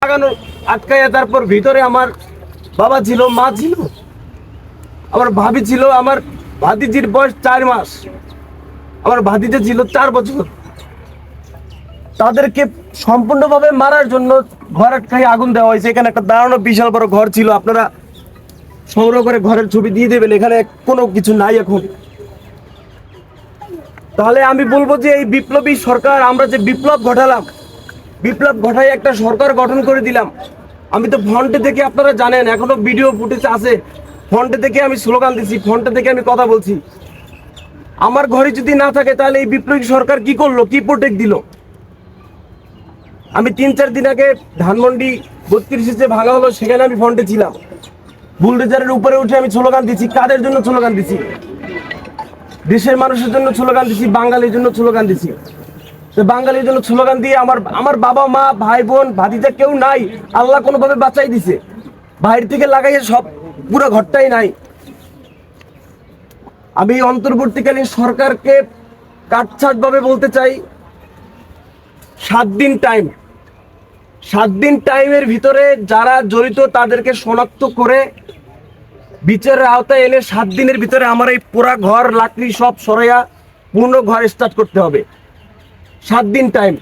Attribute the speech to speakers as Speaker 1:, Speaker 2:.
Speaker 1: লাগানো আটকাইয়া, তারপর ভিতরে আমার বাবা ছিল, মা ছিল, আমার ভাবি ছিল, আমার ভাতিজির বয়স 4 মাস, আমার ভাতিজা ছিল 4 বছর। তাদেরকে সম্পূর্ণভাবে মারার জন্য ঘর আটকাই আগুন দেওয়া হয়েছে। এখানে একটা দাঁড়ানো বিশাল বড় ঘর ছিল, আপনারা সংগ্রহ করে ঘরের ছবি দিয়ে দেবেন। এখানে কোনো কিছু নাই এখন। তাহলে আমি বলবো যে এই বিপ্লবী সরকার, আমরা যে বিপ্লব ঘটালাম, বিপ্লব ঘটাই একটা সরকার গঠন করে দিলাম। আমি তো ফ্রন্টে থেকে, আপনারা জানেন এখনো ভিডিও ফুটেজ আছে, ফ্রন্টে থেকে আমি স্লোগান দিছি, ফ্রন্টে থেকে আমি কথা বলছি। আমার ঘরে যদি না থাকে তাহলে এই বিপ্লবী সরকার কি করলো, কি প্রোটেক্ট দিল? আমি 3-4 দিন আগে ধানমন্ডি 32 যে ভাঙা হলো, সেখানে আমি ফ্রন্টে ছিলাম। বুলডোজারের উপরে উঠে আমি স্লোগান দিছি। কাদের জন্য স্লোগান দিছি? দেশের মানুষের জন্য স্লোগান দিছি, বাঙালির জন্য স্লোগান দিছি। বাঙালির জন্য স্লোগান দিয়ে আমার বাবা মা ভাই বোন ভাতিজা কেউ নাই, আল্লাহ কোনোভাবে বাঁচাই দিছে। বাইরে থেকে লাগাইয়ে সব পুরো ঘরটাই নাই। আমি অন্তর্বর্তীকালীন সরকারকে কাটছাট ভাবে বলতে চাই, 7 দিন টাইম, 7 দিন টাইমের ভিতরে যারা জড়িত তাদেরকে শনাক্ত করে বিচারের আওতায় এনে 7 দিনের ভিতরে আমার এই পুরা ঘর লাকড়ি সব সরাইয়া পূর্ণ ঘর স্টার্ট করতে হবে। 7 দিন টাইম।